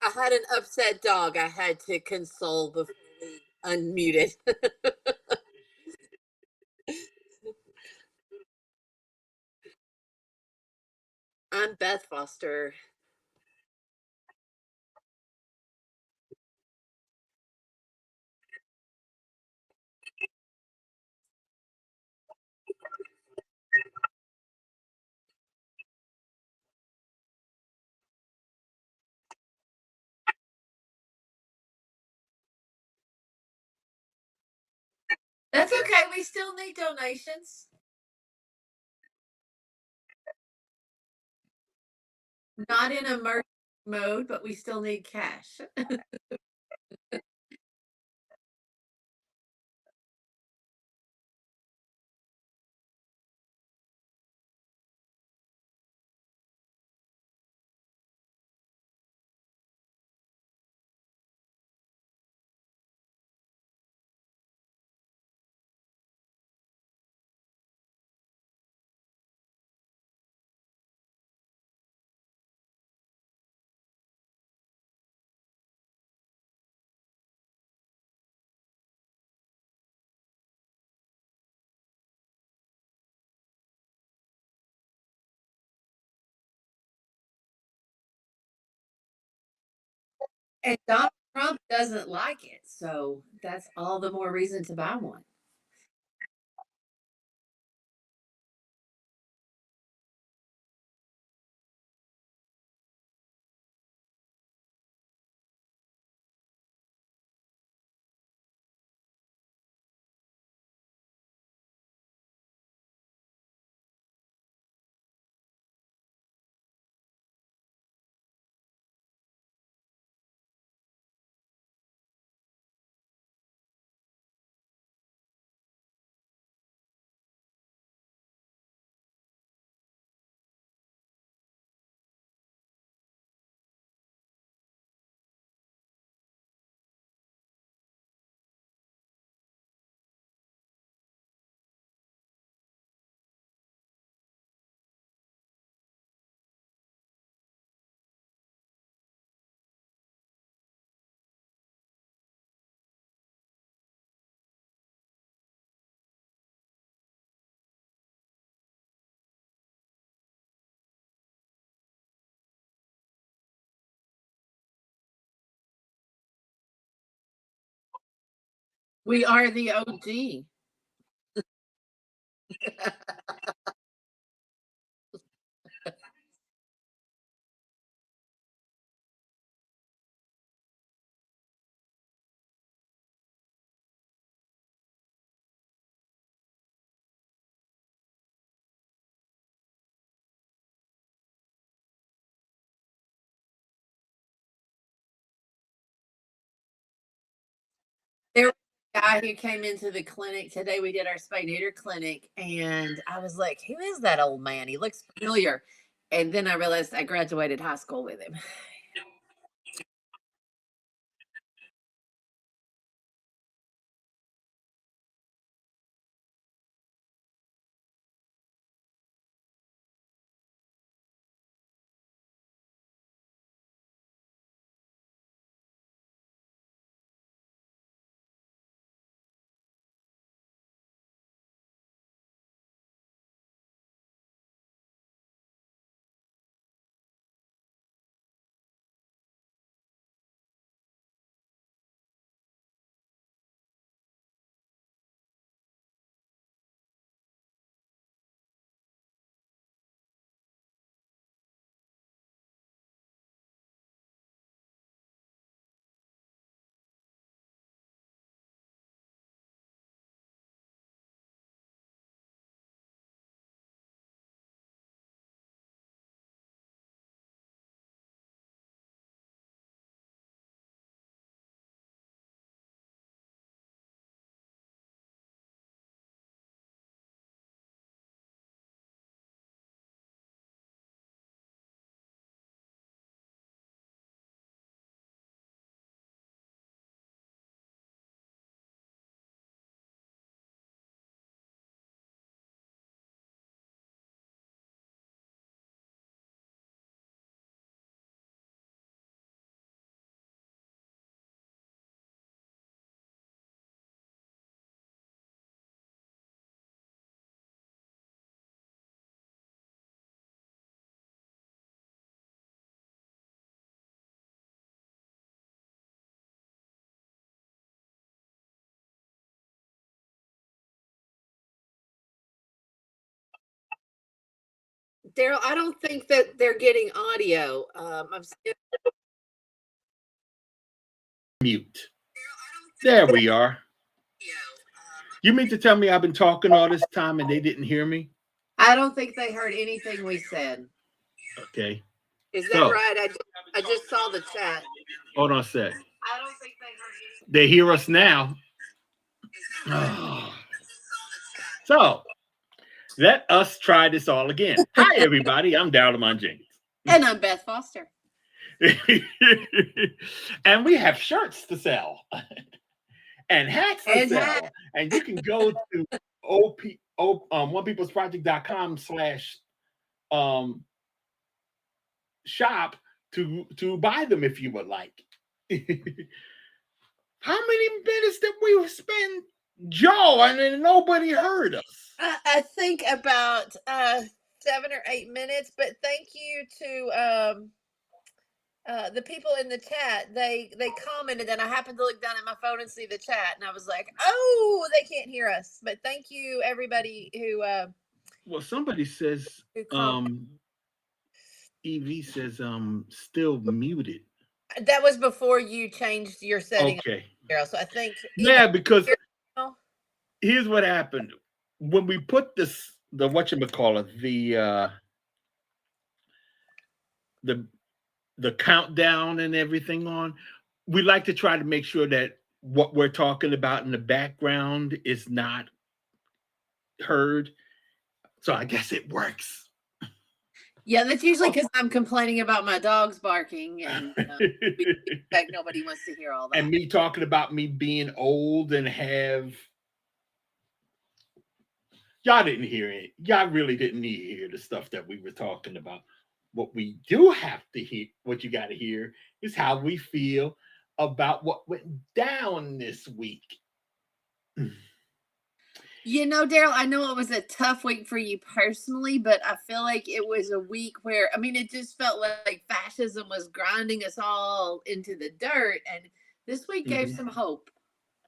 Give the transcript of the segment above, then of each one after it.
I had an upset dog I had to console before we unmuted. I'm Beth Foster. That's okay. We still need donations. Not in emergency mode, but we still need cash. And Donald Trump doesn't like it. So that's all the more reason to buy one. We are the OG. There was a guy who came into the clinic today. We did our spay neuter clinic, and I was like, "Who is that old man? He looks familiar." And then I realized I graduated high school with him. Daryle, I don't think that they're getting audio. I'm still. Mute. There we are. You mean to tell me I've been talking all this time and they didn't hear me? I don't think they heard anything we said. Okay. Is that right? I just saw the chat. Hold on a sec. I don't think they heard anything. They hear us now. Oh. So let us try this all again. Hi, everybody. I'm Daryle and Jenkins. And I'm Beth Foster. And we have shirts to sell and hats to sell. And you can go to onepeoplesproject.com/shop to buy them if you would like. How many minutes did we spend, Joe? I mean, nobody heard us. I think about 7 or 8 minutes, but thank you to the people in the chat. They commented, and I happened to look down at my phone and see the chat, and I was like, oh, they can't hear us. But thank you, everybody who well, somebody says EV says still muted. That was before you changed your setting. Okay. So I think because here's what happened. When we put the whatchamacallit, the countdown and everything on, we like to try to make sure that what we're talking about in the background is not heard. So I guess it works. Yeah, that's usually because I'm complaining about my dogs barking, and nobody wants to hear all that. And me talking about me being old and have. Y'all didn't hear it. Y'all really didn't need to hear the stuff that we were talking about. What we do have to hear, what you got to hear, is how we feel about what went down this week. You know, Daryle, I know it was a tough week for you personally, but I feel like it was a week where, I mean, it just felt like fascism was grinding us all into the dirt, and this week gave some hope.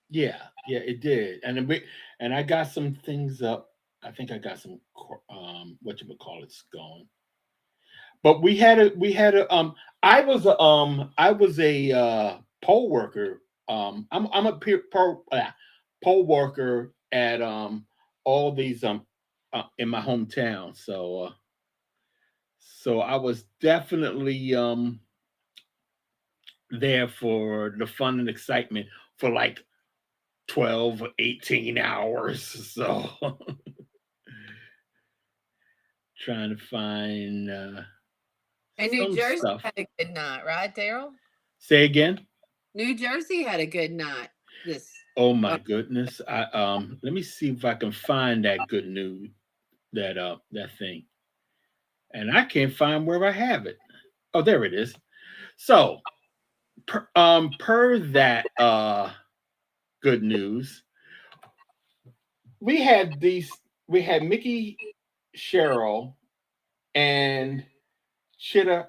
Yeah, it did. And I got some things up. I think I got some whatchamacallits going. But I was a poll worker. I'm a poll worker at all these in my hometown. So I was definitely there for the fun and excitement for like 12 or 18 hours. So trying to find and New Jersey had a good night, right, Daryle? Say again? New Jersey had a good night. Oh my goodness. Let me see if I can find that good news, that thing. And I can't find where I have it. Oh, there it is. So per that good news, we had Mickey Cheryl and Chitta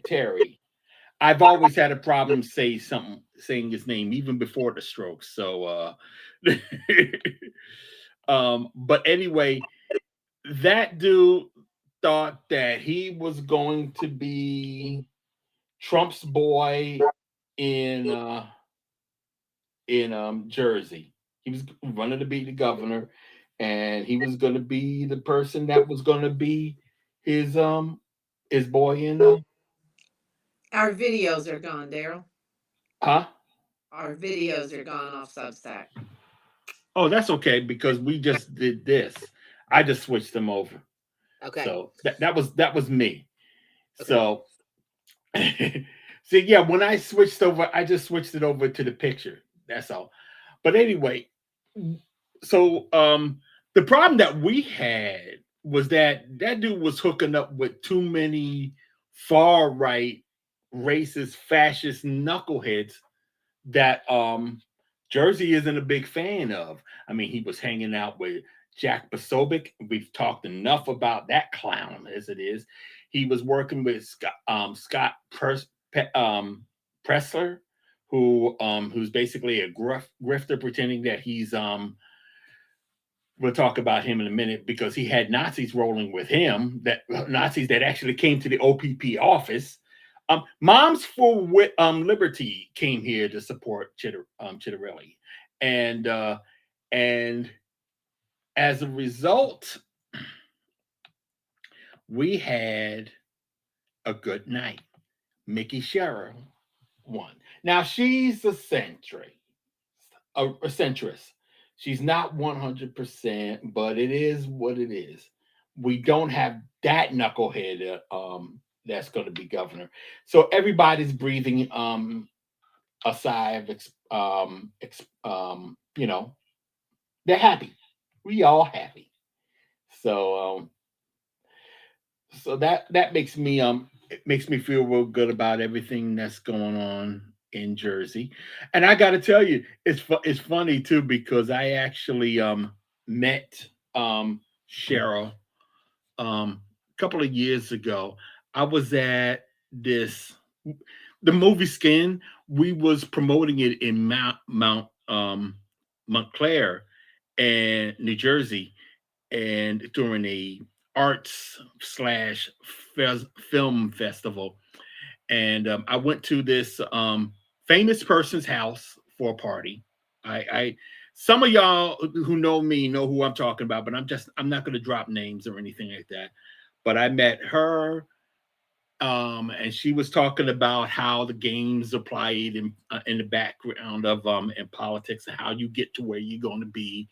Terry. I've always had a problem saying his name even before the stroke. So but anyway, that dude thought that he was going to be Trump's boy in Jersey. He was running to be the governor, and he was going to be the person that was going to be his boy in. Our videos are gone, Daryle. Huh? Our videos are gone off Substack. Oh, that's okay, because we just did this. I just switched them over. Okay. So that was me. Okay. So so yeah, when I switched over, I just switched it over to the picture. That's all. But anyway, so the problem that we had was that dude was hooking up with too many far right, racist, fascist knuckleheads that Jersey isn't a big fan of. I mean, he was hanging out with Jack Posobiec. We've talked enough about that clown as it is. He was working with Scott Presler, who's basically a grifter, pretending that he's we'll talk about him in a minute, because he had Nazis rolling with him, that Nazis that actually came to the OPP office. Moms for Liberty came here to support Chitterelli, and as a result, we had a good night. Mickey Sherrill won. Now she's a centrist. She's not 100%, but it is what it is. We don't have that knucklehead that's going to be governor. So everybody's breathing a sigh of they're happy. We all happy. So that makes me it makes me feel real good about everything that's going on in Jersey. And I got to tell you, it's funny too, because I actually met Cheryl a couple of years ago. I was at the movie Skin. We was promoting it in Montclair and New Jersey, and during a arts slash film festival. And I went to this famous person's house for a party. I some of y'all who know me know who I'm talking about, but I'm not going to drop names or anything like that. But I met her, and she was talking about how the games are played in the background of in politics, and how you get to where you're going to be.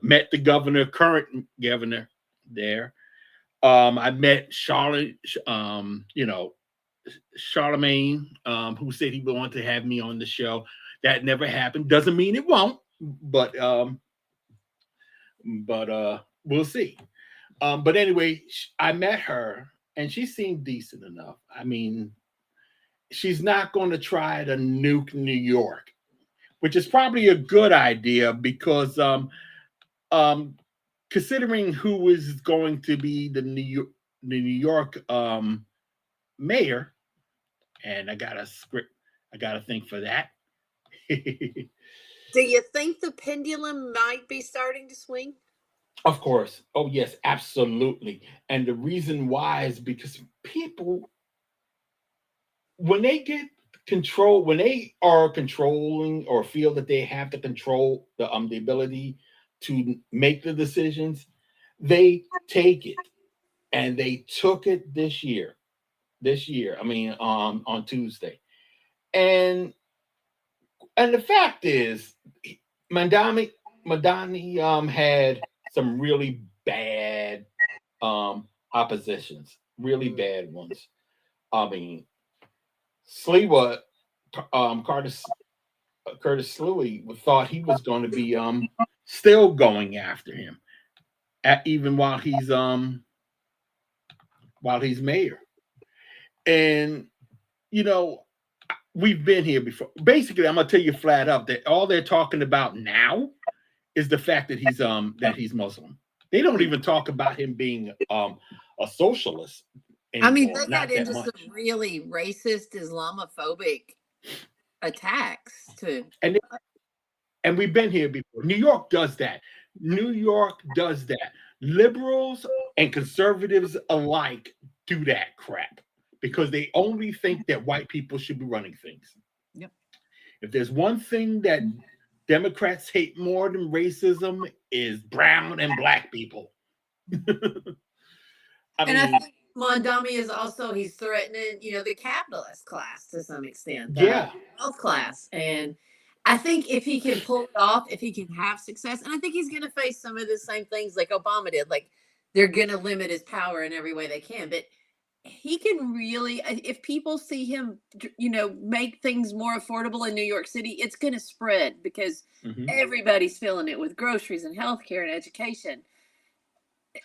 Met the governor, current governor there. I met Charlotte, Charlemagne, who said he wanted to have me on the show. That never happened. Doesn't mean it won't, but we'll see. But anyway, I met her, and she seemed decent enough. I mean, she's not going to try to nuke New York, which is probably a good idea, because considering who is going to be the New York mayor, and I got a script, I got to think for that. Do you think the pendulum might be starting to swing? Of course. Oh, yes, absolutely. And the reason why is because people, when they get control, when they are controlling or feel that they have to control the ability to make the decisions, they take it. And they took it this year. I mean, on Tuesday. And the fact is, Madani had some really bad oppositions, really bad ones. I mean, Sliwa, Curtis Slewy thought he was going to be still going after him, even while he's mayor. And we've been here before. Basically, I'm gonna tell you flat up that all they're talking about now is the fact that he's Muslim. They don't even talk about him being a socialist anymore. I mean, they got into some really racist, Islamophobic attacks too. And we've been here before. New York does that. Liberals and conservatives alike do that crap, because they only think that white people should be running things. Yep. If there's one thing that Democrats hate more than racism, is brown and black people. I think Mondami is also, he's threatening, the capitalist class to some extent. The wealth class. And I think if he can pull it off, if he can have success, and I think he's going to face some of the same things like Obama did, like they're going to limit his power in every way they can. But he can really, if people see him, make things more affordable in New York City, it's going to spread, because everybody's feeling it with groceries and healthcare and education.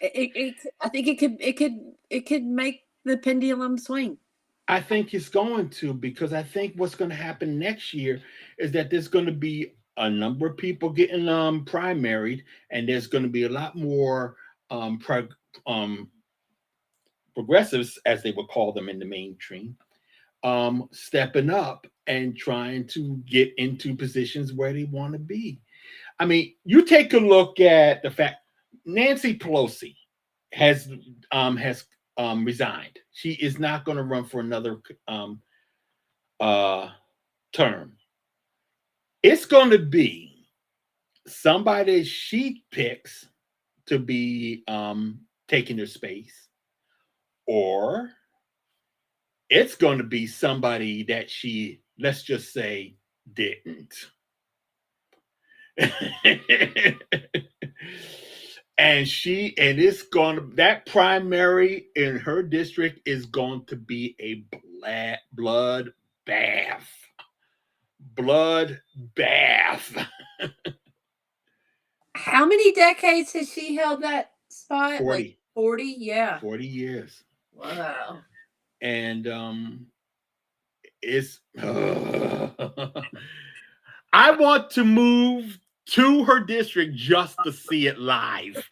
I think it could make the pendulum swing. I think it's going to, because I think what's going to happen next year is that there's going to be a number of people getting primaried, and there's going to be a lot more progressives, as they would call them in the mainstream, stepping up and trying to get into positions where they want to be. I mean, you take a look at the fact Nancy Pelosi has resigned. She is not going to run for another uh, term. It's going to be somebody she picks to be taking their space, or it's going to be somebody that she, let's just say, didn't. And it's going to, that primary in her district is going to be a blood bath. Blood bath. How many decades has she held that spot? 40. Like 40? Yeah. 40 years. Wow. And it's I want to move to her district just to see it live.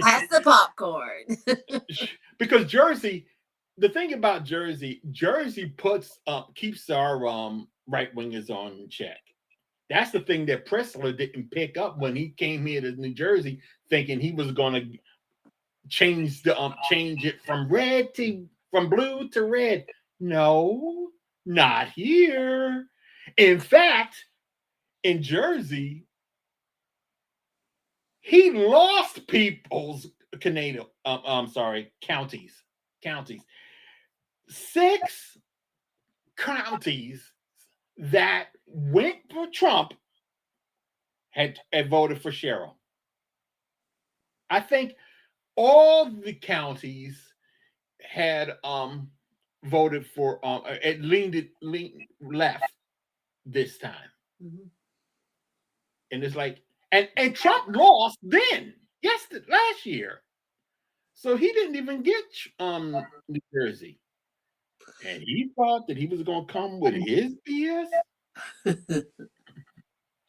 Pass the popcorn. Because Jersey, the thing about Jersey puts keeps our right wingers on check. That's the thing that Pressler didn't pick up when he came here to New Jersey, thinking he was going to change it from blue to red. No, not here. In fact, in Jersey, he lost people's counties. 6 counties that went for Trump had voted for Cheryl. I think all the counties had voted for it leaned left this time. Mm-hmm. And it's like, and Trump lost then, last year. So he didn't even get New Jersey. And he thought that he was going to come with his BS.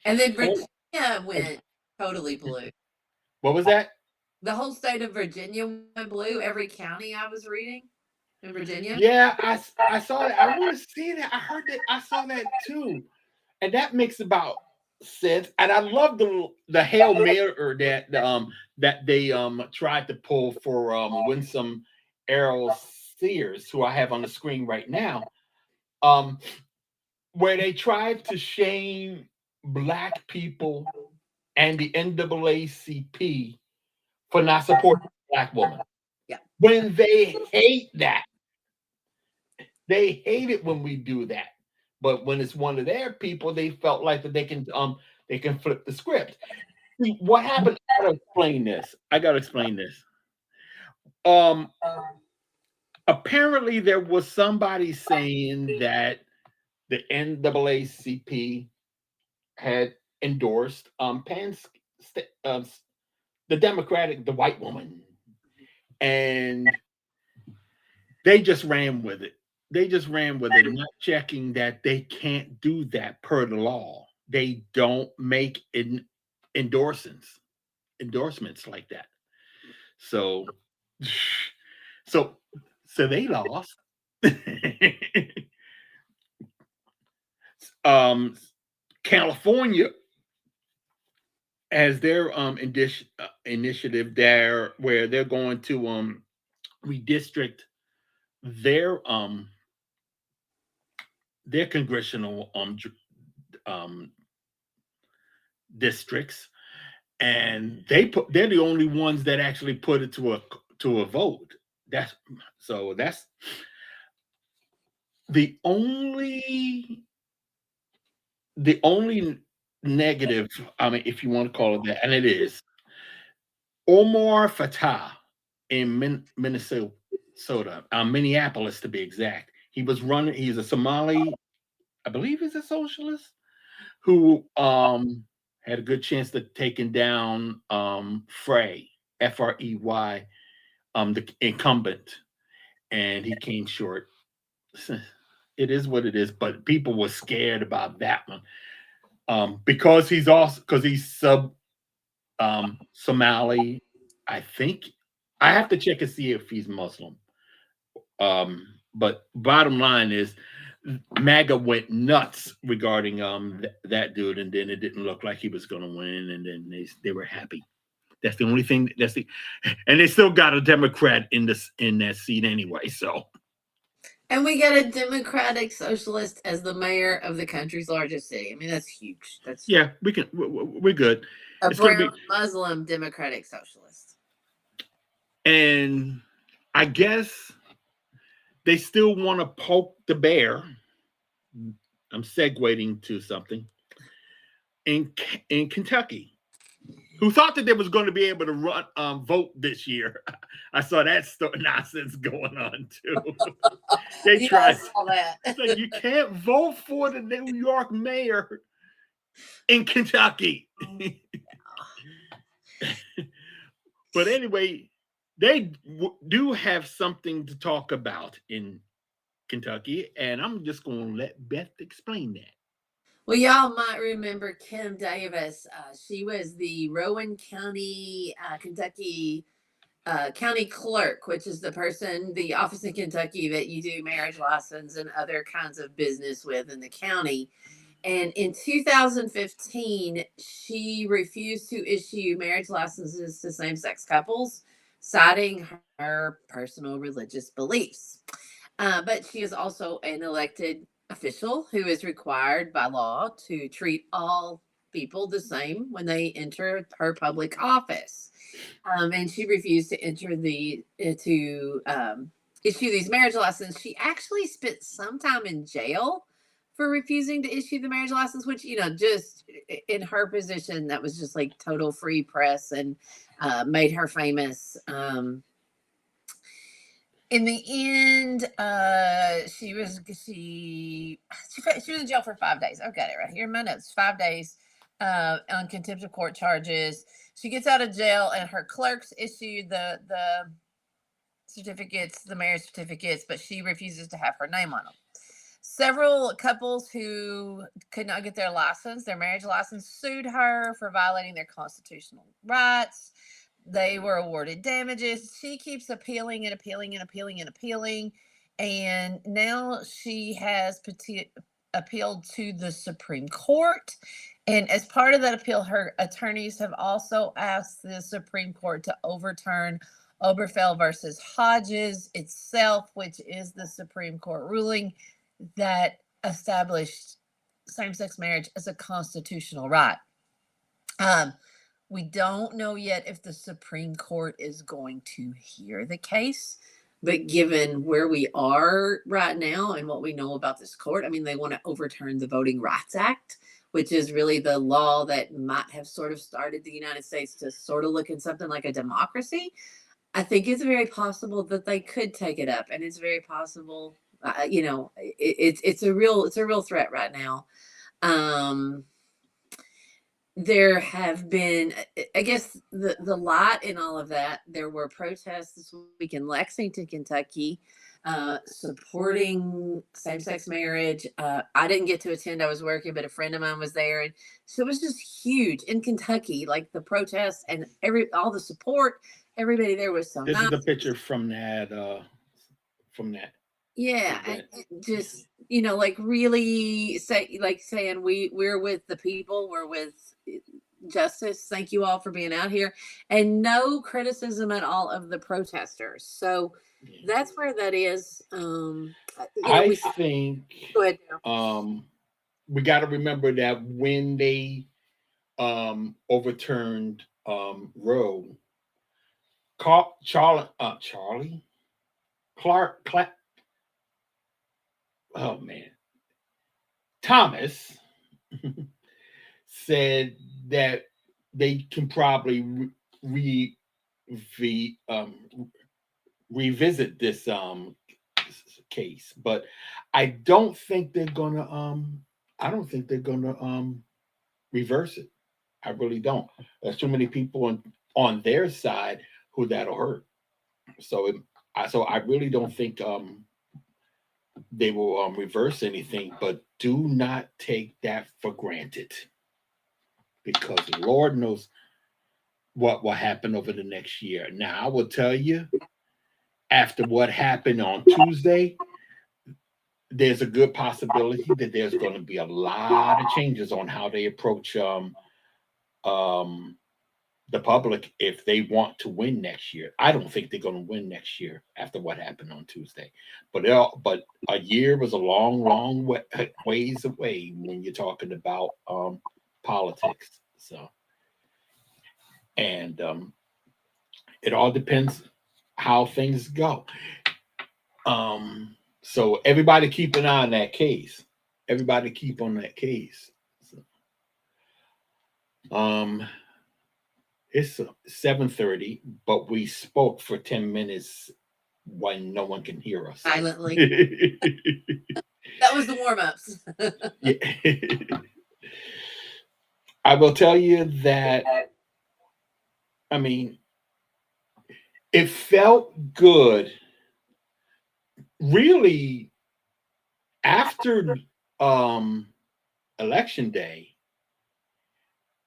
And then Virginia went totally blue. What was that? The whole state of Virginia went blue. Every county I was reading in Virginia. Yeah, I saw that. I want to see that. I heard that. I saw that too. And that makes about sense. And I love the Hail Mary that they tried to pull for Winsome Errol Sears, who I have on the screen right now, where they tried to shame Black people and the NAACP for not supporting a Black woman. Yeah. When they hate that. They hate it when we do that. But when it's one of their people, they felt like that they can flip the script. See, what happened? I gotta explain this. Apparently there was somebody saying that the NAACP had endorsed the white woman, and they just ran with it. Not checking that they can't do that per the law. They don't make endorsements like that. So they lost. California has their initiative there where they're going to redistrict their congressional districts, and they're the only ones that actually put it to a vote. That's the only negative, I mean, if you want to call it that, and it is Omar Fatah in Minnesota, Minneapolis to be exact. He's a Somali, I believe he's a socialist, who had a good chance to taking down Frey, Frey, the incumbent, and he came short. It is what it is, but people were scared about that one because he's Somali. I think I have to check and see if he's Muslim. But bottom line is MAGA went nuts regarding that dude, and then it didn't look like he was going to win, and then they were happy. That's the only thing. And they still got a Democrat in that seat anyway. So, and we got a Democratic socialist as the mayor of the country's largest city. I mean, that's huge. Yeah, we're good. A brown Muslim Democratic socialist, and I guess they still want to poke the bear. I'm segueing to something in Kentucky. Who thought that they was going to be able to vote this year? I saw that nonsense going on too. They tried. So you can't vote for the New York mayor in Kentucky. But anyway, they do have something to talk about in Kentucky, and I'm just going to let Beth explain that. Well, y'all might remember Kim Davis. She was the Rowan County, Kentucky county clerk, which is the office in Kentucky that you do marriage license and other kinds of business with in the county. And in 2015, she refused to issue marriage licenses to same-sex couples, citing her personal religious beliefs. But she is also an elected official who is required by law to treat all people the same when they enter her public office. And she refused to issue these marriage licenses. She actually spent some time in jail for refusing to issue the marriage license, which, just in her position, that was just like total free press and made her famous. In the end, she was in jail for 5 days. I've got it right here in my notes. 5 days on contempt of court charges. She gets out of jail, and her clerks issued the certificates, the marriage certificates, but she refuses to have her name on them. Several couples who could not get their marriage license, sued her for violating their constitutional rights. They were awarded damages. She keeps appealing and appealing and appealing and appealing. And now she has appealed to the Supreme Court. And as part of that appeal, her attorneys have also asked the Supreme Court to overturn Obergefell versus Hodges itself, which is the Supreme Court ruling that established same-sex marriage as a constitutional right. We don't know yet if the Supreme Court is going to hear the case, but given where we are right now and what we know about this court, I mean, they want to overturn the Voting Rights Act, which is really the law that might have sort of started the United States to sort of look at something like a democracy. I think it's very possible that they could take it up, and it's very possible, it's a real threat right now. There have been, I guess, the light in all of that. There were protests this week in Lexington, Kentucky, supporting same-sex marriage. I didn't get to attend. I was working, but a friend of mine was there, and so it was just huge in Kentucky. Like the protests and all the support. Everybody there was so nice. This is the picture from that. Yeah, and just like really saying we're with the people, we're with justice. Thank you all for being out here, and no criticism at all of the protesters. So that's where that is. I think. Go ahead. We got to remember that when they overturned Roe, Charlie Clark. Oh man, Thomas said that they can probably revisit this case, but I don't think they're gonna reverse it. I really don't. There's too many people on their side who that'll hurt. So I really don't think they will reverse anything, but do not take that for granted, because Lord knows what will happen over the next year. Now, I will tell you, after what happened on Tuesday, there's a good possibility that there's going to be a lot of changes on how they approach um, the public if they want to win next year. I don't think they're going to win next year after what happened on Tuesday. But a year was a long ways away when you're talking about politics. So, and it all depends how things go. So everybody keep an eye on that case. Everybody keep on that case. So, it's 7:30, but we spoke for 10 minutes when no one can hear us. Silently. That was the warm-ups. Yeah. I will tell you that, I mean, it felt good really after election day,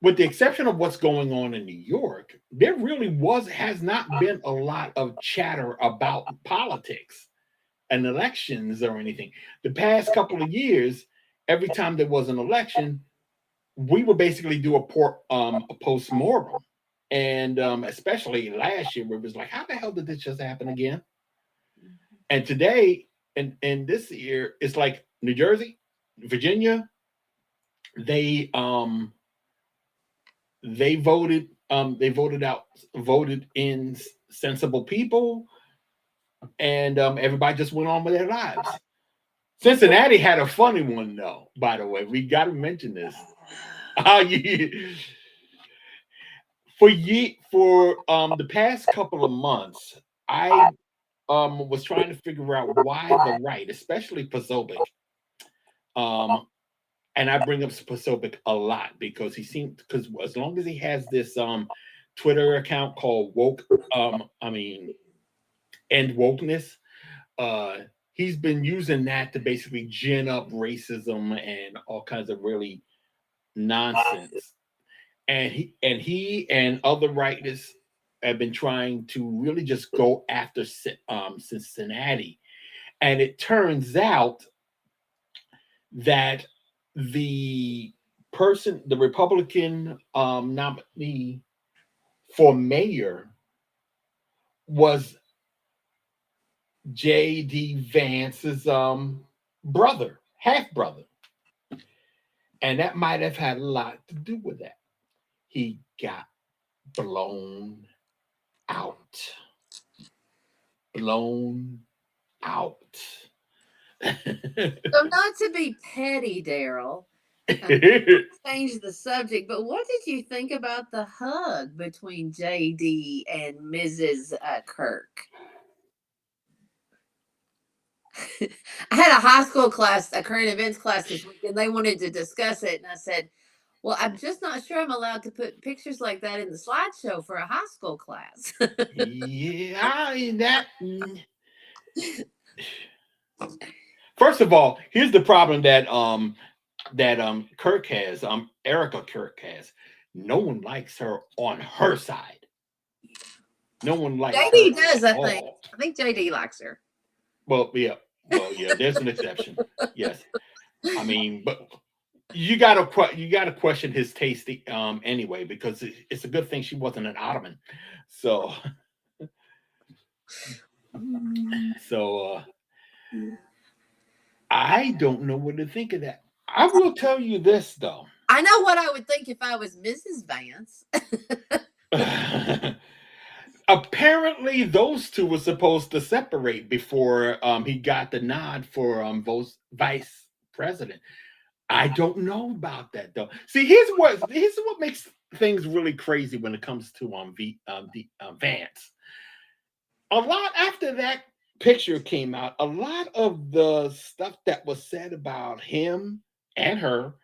with the exception of what's going on in New York. There really has not been a lot of chatter about politics and elections or anything. The past couple of years, every time there was an election, we would basically do a post-mortem. And especially last year, where it was like, how the hell did this just happen again? And today, and this year, it's like New Jersey, Virginia, they voted in sensible people, and everybody just went on with their lives. Cincinnati had a funny one, though. By the way, we got to mention this. For the past couple of months, I was trying to figure out why the right, especially Posobiec, and I bring up Posobiec a lot because because as long as he has this Twitter account called End Wokeness, he's been using that to basically gin up racism and all kinds of really nonsense. And he and other writers have been trying to really just go after Cincinnati. And it turns out that the Republican nominee for mayor was J.D. Vance's brother, half brother. And that might have had a lot to do with that. He got blown out. Blown out. So not to be petty, Daryl, change the subject, but what did you think about the hug between JD and Mrs. Kirk? I had a high school class, a current events class this week, and they wanted to discuss it. And I said, well, I'm just not sure I'm allowed to put pictures like that in the slideshow for a high school class. Yeah, First of all, here's the problem that Kirk has, Erica Kirk has. No one likes her on her side. No one likes JD her does, I think. I think JD likes her. Well, yeah. There's an exception. Yes. I mean, but you gotta question his taste anyway, because it's a good thing she wasn't an Ottoman. So I don't know what to think of that. I will tell you this though. I know what I would think if I was Mrs. Vance. Apparently, those two were supposed to separate before he got the nod for vice president. I don't know about that though. See, here's what makes things really crazy when it comes to Vance. A lot after that picture came out, a lot of the stuff that was said about him and her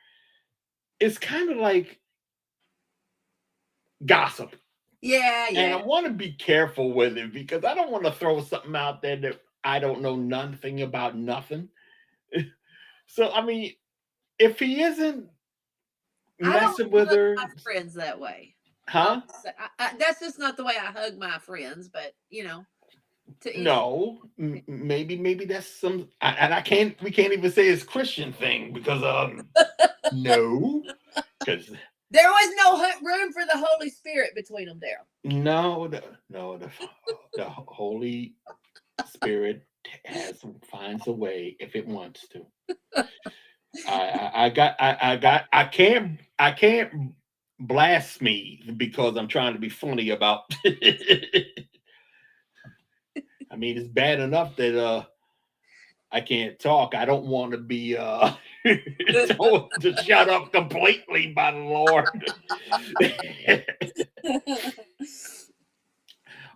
is kind of like gossip. Yeah. And I want to be careful with it because I don't want to throw something out there that I don't know nothing about nothing. So, I mean, if he isn't messing with her, my friends that way, huh? that's just not the way I hug my friends. But No, maybe that's some, and we can't even say it's Christian thing because no, because there was no room for the Holy Spirit between them there. no, the Holy Spirit finds a way if it wants to. I can't blaspheme because I'm trying to be funny about. I mean, it's bad enough that I can't talk. I don't want to be told to shut up completely by the Lord.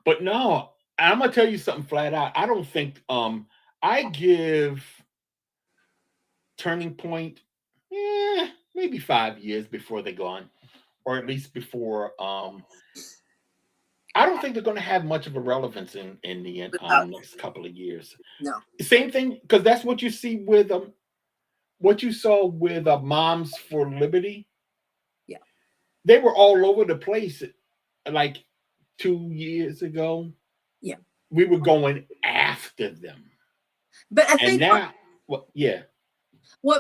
But no, I'm gonna tell you something flat out. I don't think I give Turning Point maybe 5 years before they're gone, or at least before I don't think they're going to have much of a relevance in the next couple of years. No. Same thing, because that's what you see with what you saw with Moms for Liberty. Yeah. They were all over the place like 2 years ago. Yeah. We were going after them. But I think now, what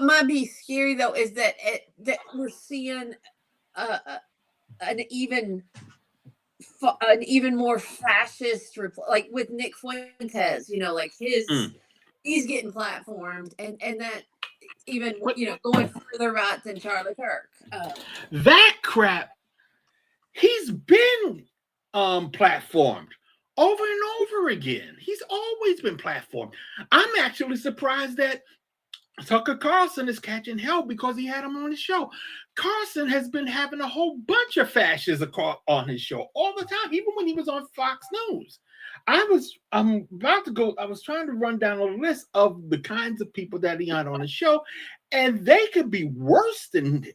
might be scary though is that we're seeing an even more fascist, like with Nick Fuentes, like he's getting platformed, and that even going further right than Charlie Kirk. That crap, he's been platformed over and over again. He's always been platformed. I'm actually surprised that Tucker Carlson is catching hell because he had him on his show. Carlson has been having a whole bunch of fascists on his show all the time, even when he was on Fox News. I'm about to go. I was trying to run down a list of the kinds of people that he had on his show, and they could be worse than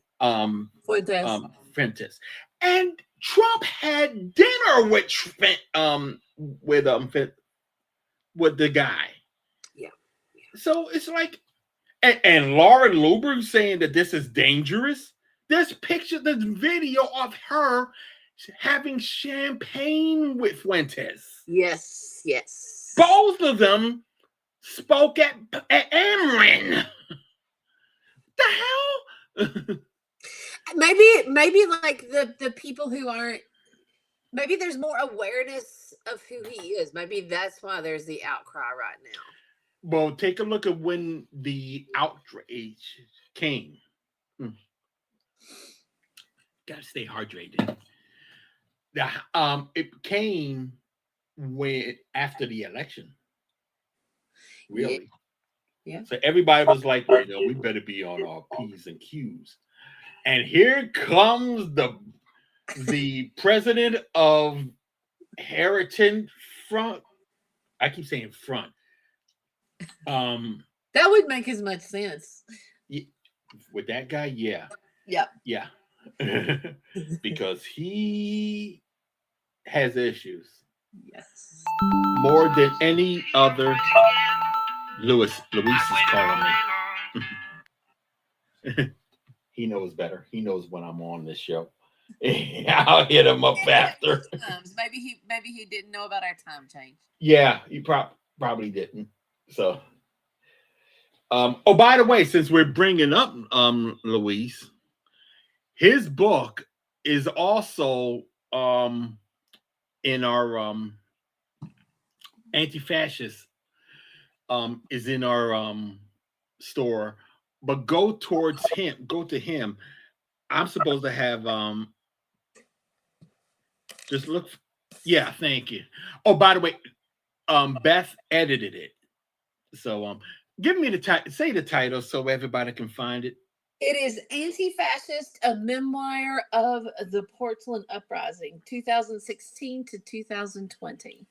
Fuentes. And Trump had dinner with the guy. Yeah. So it's like. And Laura Luber saying that this is dangerous. There's video of her having champagne with Fuentes. Yes. Both of them spoke at Ameren. The hell? maybe like the people who aren't. Maybe there's more awareness of who he is. Maybe that's why there's the outcry right now. Well, take a look at when the outrage came. Gotta stay hydrated. It came after the election. Really? Yeah. So everybody was like, we better be on our P's and Q's. And here comes the president of Heritage Front. I keep saying front. That would make as much sense. With that guy, yeah. Yeah. Because he has issues. Yes. More than any other. Luis is calling me. He knows better. He knows when I'm on this show. I'll hit him up after. Maybe he didn't know about our time change. Yeah, he probably didn't. So, by the way, since we're bringing up Luis, his book is also in our Antifascist is in our store, but go to him. I'm supposed to have just look. Yeah, thank you. Oh, by the way, Beth edited it. So give me the title. Say the title so everybody can find it. It is Antifascist, a memoir of the Portland Uprising, 2016 to 2020.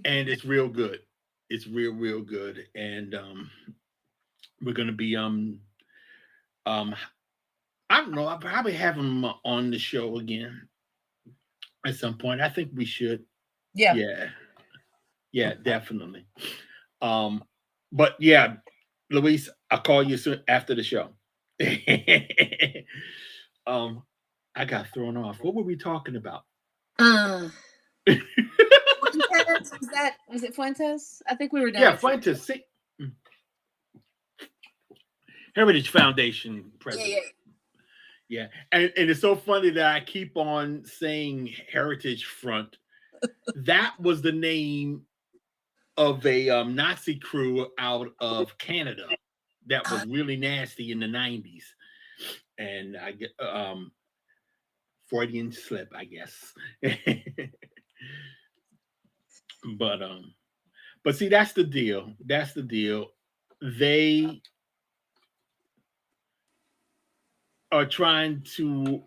And it's real good. It's real good. And we're gonna be I don't know, I'll probably have him on the show again at some point. I think we should. Yeah, definitely. But yeah, Luis, I'll call you soon after the show. I got thrown off. What were we talking about? Was it Fuentes? I think we were down. Yeah, Fuentes. Heritage Foundation president. Yeah. And it's so funny that I keep on saying Heritage Front. That was the name of a Nazi crew out of Canada that was really nasty in the 90s. And I get Freudian slip, I guess. But see, that's the deal. That's the deal. They are trying to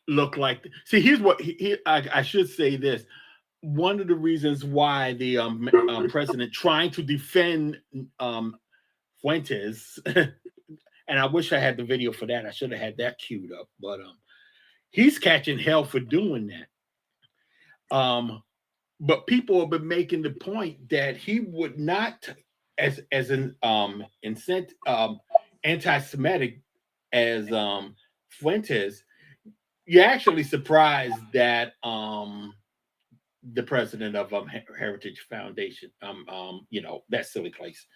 look like. See, here's what I should say this. One of the reasons why the president trying to defend Fuentes, and I wish I had the video for that. I should have had that queued up, but he's catching hell for doing that. But people have been making the point that he would not, as an anti-Semitic as Fuentes. You're actually surprised that the president of Heritage Foundation, that silly place,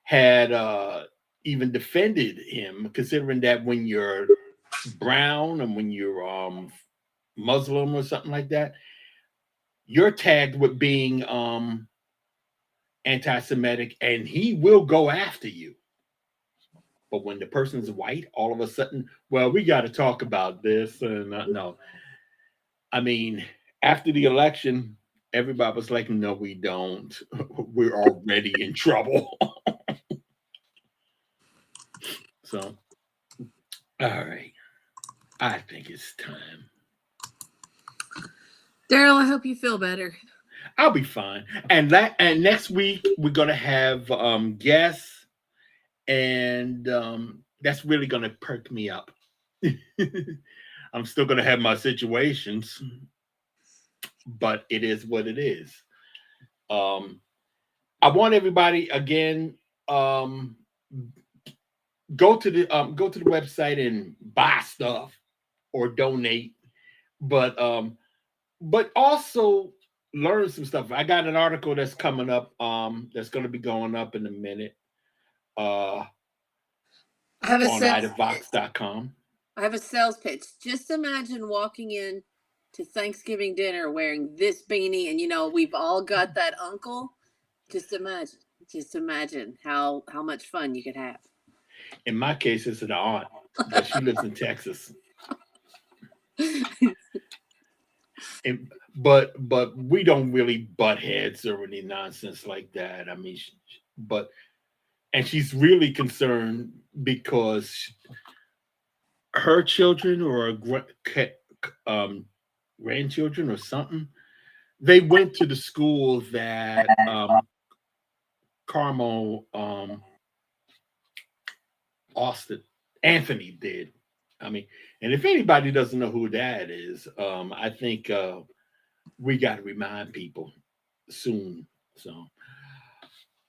had even defended him, considering that when you're brown and when you're Muslim or something like that, you're tagged with being anti-Semitic, and he will go after you. But when the person's white, all of a sudden, well, we got to talk about this. And no, I mean, after the election, everybody was like, no, we don't. We're already in trouble. So, all right. I think it's time. Daryle, I hope you feel better. I'll be fine. And next week we're gonna have guests, and that's really gonna perk me up. I'm still gonna have my situations, but it is what it is. I want everybody again. Go to the website and buy stuff or donate, but also learn some stuff. I got an article that's coming up that's going to be going up in a minute. I have on Antifascism.com. I have a sales pitch. Just imagine walking in to Thanksgiving dinner wearing this beanie, and we've all got that uncle. Just imagine how much fun you could have. In my case, it's an aunt, but she lives in Texas. But we don't really butt heads or any nonsense like that. I mean, and she's really concerned because her children or grandchildren or something, they went to the school that Carmel Anthony did. I mean, and if anybody doesn't know who that is, I think we got to remind people soon. So,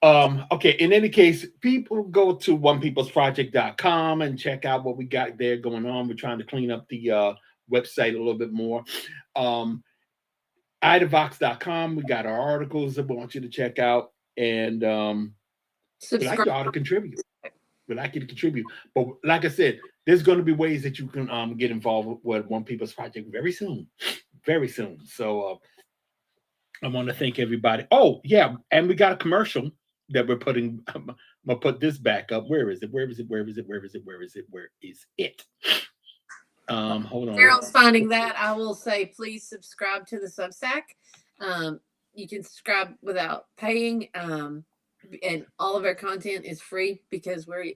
okay. In any case, people go to onepeoplesproject.com and check out what we got there going on. We're trying to clean up the website a little bit more. Idavox.com. We got our articles that we want you to check out, and we'd like you all to contribute. We'd like you to contribute. But like I said, there's going to be ways that you can get involved with One People's Project very soon. Very soon. So I want to thank everybody. Oh, yeah. And we got a commercial that we're putting. I'm going to put this back up. Where is it? Where is it? Where is it? Where is it? Where is it? Where is it? Hold on. Daryl's finding that. I will say, please subscribe to the Substack. You can subscribe without paying. And all of our content is free because we're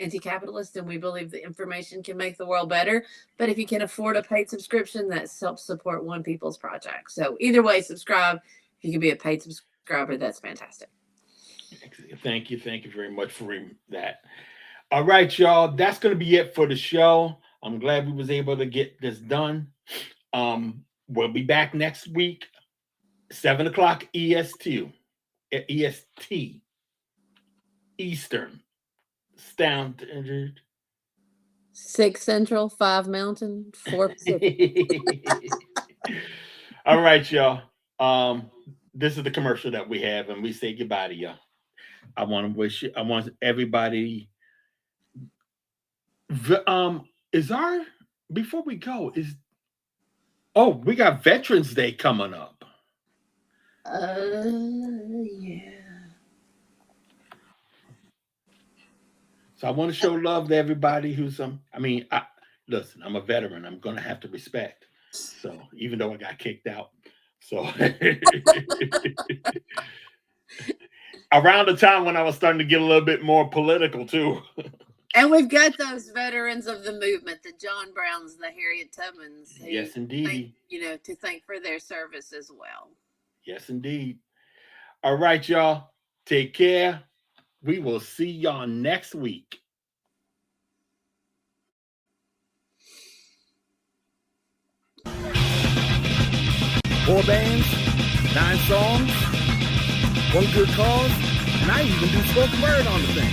anti-capitalist and we believe the information can make the world better. But if you can afford a paid subscription, that helps support One People's Project. So either way, subscribe. If you can be a paid subscriber, that's fantastic. Thank you. Thank you very much for that. All right, y'all. That's going to be it for the show. I'm glad we was able to get this done. We'll be back next week, 7 o'clock EST. Eastern Standard. 6 Central, 5 Mountain, 4 Pacific. All right, y'all. This is the commercial that we have, and we say goodbye to you. I want everybody. Before we go, we got Veterans Day coming up. Yeah. So I want to show love to everybody listen, I'm a veteran. I'm going to have to respect. So even though I got kicked out. So around the time when I was starting to get a little bit more political too. And we've got those veterans of the movement, the John Browns, the Harriet Tubmans. Yes, indeed. To thank for their service as well. Yes, indeed. All right, y'all. Take care. We will see y'all next week. 4 bands, 9 songs, 1 good cause, and I even do spoken word on the thing.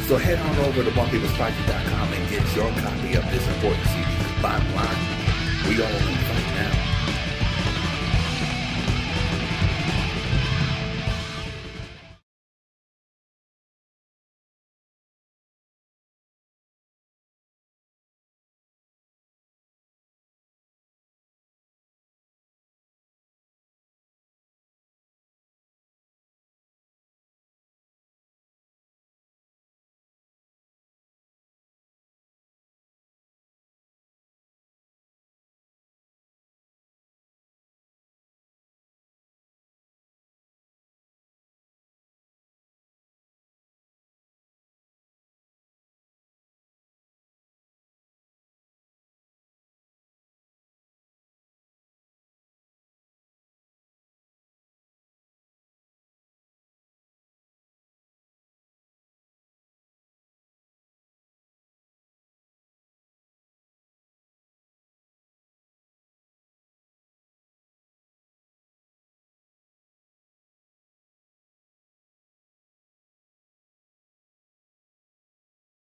So head on over to OnePeoplesProject.com and get your copy of this important CD. Bottom line, we all